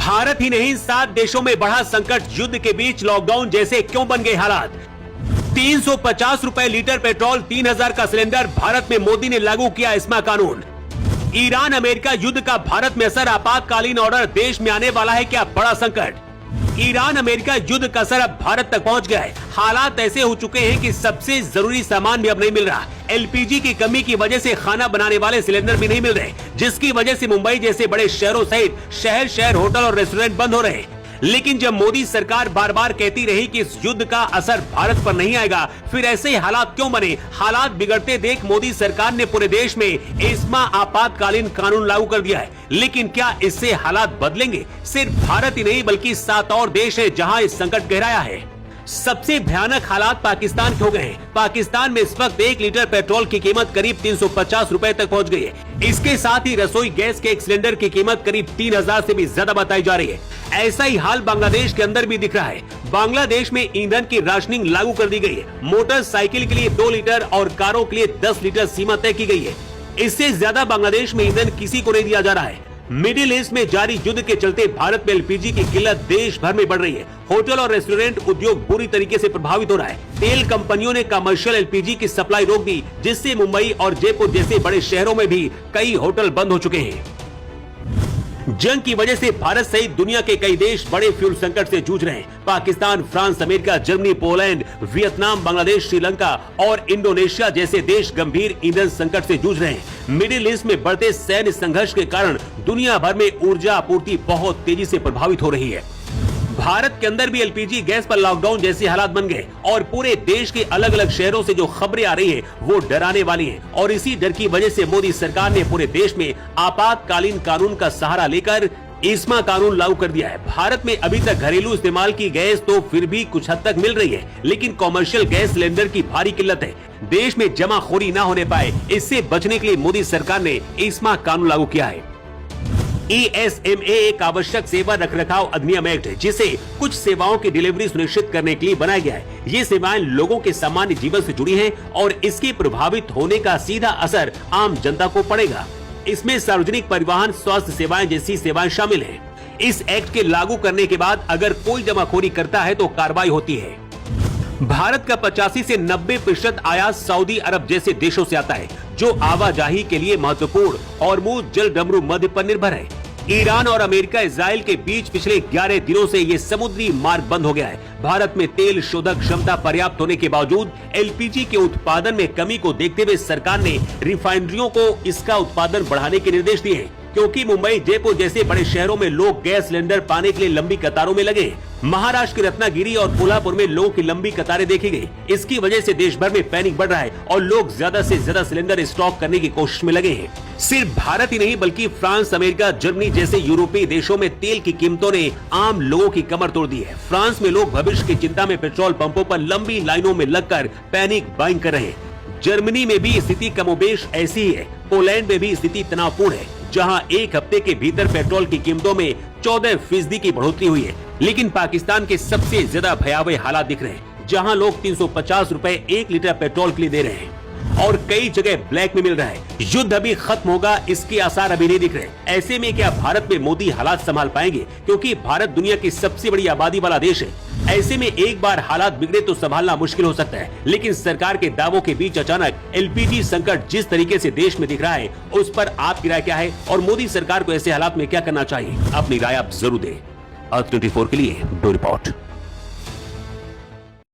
भारत ही नहीं 7 देशों में बढ़ा संकट, युद्ध के बीच लॉकडाउन जैसे क्यों बन गए हालात। 350 रुपए लीटर पेट्रोल, 3000 का सिलेंडर, भारत में मोदी ने लागू किया एस्मा कानून। ईरान अमेरिका युद्ध का भारत में असर, आपातकालीन ऑर्डर, देश में आने वाला है क्या बड़ा संकट। ईरान अमेरिका युद्ध का असर अब भारत तक पहुंच गया है। हालात ऐसे हो चुके हैं कि सबसे जरूरी सामान भी अब नहीं मिल रहा। एलपीजी की कमी की वजह से खाना बनाने वाले सिलेंडर भी नहीं मिल रहे, जिसकी वजह से मुंबई जैसे बड़े शहरों सहित शहर शहर होटल और रेस्टोरेंट बंद हो रहे हैं। लेकिन जब मोदी सरकार बार बार कहती रही कि इस युद्ध का असर भारत पर नहीं आएगा, फिर ऐसे हालात क्यों बने। हालात बिगड़ते देख मोदी सरकार ने पूरे देश में एस्मा आपातकालीन कानून लागू कर दिया है। लेकिन क्या इससे हालात बदलेंगे? सिर्फ भारत ही नहीं बल्कि 7 और देश है जहां इस संकट गहराया है। सबसे भयानक हालात पाकिस्तान के हो गए हैं। पाकिस्तान में इस वक्त 1 लीटर पेट्रोल की कीमत करीब 350 रुपए तक पहुंच गई है। इसके साथ ही रसोई गैस के एक सिलेंडर की कीमत करीब 3000 से भी ज्यादा बताई जा रही है। ऐसा ही हाल बांग्लादेश के अंदर भी दिख रहा है। बांग्लादेश में ईंधन की राशनिंग लागू कर दी गई है। मोटरसाइकिल के लिए 2 लीटर और कारों के लिए 10 लीटर सीमा तय की गई है। इससे ज्यादा बांग्लादेश में ईंधन किसी को नहीं दिया जा रहा है। मिडिल ईस्ट में जारी युद्ध के चलते भारत में एलपीजी की किल्लत देश भर में बढ़ रही है। होटल और रेस्टोरेंट उद्योग बुरी तरीके से प्रभावित हो रहा है। तेल कंपनियों ने कमर्शियल एलपीजी की सप्लाई रोक दी, जिससे मुंबई और जयपुर जैसे बड़े शहरों में भी कई होटल बंद हो चुके हैं। जंग की वजह से भारत सहित दुनिया के कई देश बड़े फ्यूल संकट से जूझ रहे हैं। Pakistan, France, America, Germany, Poland, Vietnam, Bangladesh, Sri Lanka और इंडोनेशिया जैसे देश गंभीर ईंधन संकट से जूझ रहे हैं। मिडिल ईस्ट में बढ़ते सैन्य संघर्ष के कारण दुनिया भर में ऊर्जा आपूर्ति बहुत तेजी से प्रभावित हो रही है। भारत के अंदर भी एलपीजी गैस पर लॉकडाउन जैसे हालात बन गए और पूरे देश के अलग अलग शहरों से जो खबरें आ रही हैं वो डराने वाली हैं। और इसी डर की वजह से मोदी सरकार ने पूरे देश में आपातकालीन कानून का सहारा लेकर एस्मा कानून लागू कर दिया है। भारत में अभी तक घरेलू इस्तेमाल की गैस तो फिर भी कुछ हद तक मिल रही है, लेकिन कॉमर्शियल गैस सिलेंडर की भारी किल्लत है। देश में जमाखोरी न होने पाए, इससे बचने के लिए मोदी सरकार ने एस्मा कानून लागू किया है। ESMA एक आवश्यक सेवा रखरखाव अधिनियम एक्ट है, जिसे कुछ सेवाओं की डिलीवरी सुनिश्चित करने के लिए बनाया गया है। ये सेवाएं लोगों के सामान्य जीवन से जुड़ी हैं और इसके प्रभावित होने का सीधा असर आम जनता को पड़ेगा। इसमें सार्वजनिक परिवहन, स्वास्थ्य सेवाएं जैसी सेवाएं शामिल हैं। इस एक्ट के लागू करने के बाद अगर कोई जमाखोरी करता है तो कार्रवाई होती है। भारत का 85 से 90% आयात सऊदी अरब जैसे देशों से आता है, जो आवाजाही के लिए महत्वपूर्ण हॉर्मुज़ जल डमरू मध्य पर निर्भर है। ईरान और अमेरिका इजराइल के बीच पिछले 11 दिनों से ये समुद्री मार्ग बंद हो गया है। भारत में तेल शोधक क्षमता पर्याप्त होने के बावजूद एलपीजी के उत्पादन में कमी को देखते हुए सरकार ने रिफाइनरियों को इसका उत्पादन बढ़ाने के निर्देश दिए हैं, क्योंकि मुंबई, जयपुर जैसे बड़े शहरों में लोग गैस सिलेंडर पाने के लिए लंबी कतारों में लगे। महाराष्ट्र के रत्नागिरी और कोल्हापुर में लोगों की लंबी कतारें देखी गई। इसकी वजह से देश भर में पैनिक बढ़ रहा है और लोग ज्यादा से ज्यादा सिलेंडर स्टॉक करने की कोशिश में लगे हैं। सिर्फ भारत ही नहीं बल्कि फ्रांस, अमेरिका, जर्मनी जैसे यूरोपीय देशों में तेल की कीमतों ने आम लोगों की कमर तोड़ दी है। फ्रांस में लोग भविष्य की चिंता में पेट्रोल पंपों पर लंबी लाइनों में लगकर पैनिक बाइंग कर रहे हैं। जर्मनी में भी स्थिति कमोबेश ऐसी ही है। पोलैंड में भी स्थिति तनावपूर्ण है, जहां एक हफ्ते के भीतर पेट्रोल की कीमतों में 14% की बढ़ोतरी हुई है। लेकिन पाकिस्तान के सबसे ज्यादा भयावह हालात दिख रहे हैं, जहां लोग 350 रुपए 1 लीटर पेट्रोल के लिए दे रहे हैं और कई जगह ब्लैक में मिल रहा है। युद्ध अभी खत्म होगा, इसके आसार अभी नहीं दिख रहे। ऐसे में क्या भारत में मोदी हालात संभाल पाएंगे? क्योंकि भारत दुनिया की सबसे बड़ी आबादी वाला देश है। ऐसे में एक बार हालात बिगड़े तो संभालना मुश्किल हो सकता है। लेकिन सरकार के दावों के बीच अचानक एलपीजी संकट जिस तरीके से देश में दिख रहा है, उस पर आपकी राय क्या है और मोदी सरकार को ऐसे हालात में क्या करना चाहिए? अपनी राय आप जरूर दें। अर्थ 24 के लिए ब्यूरो रिपोर्ट।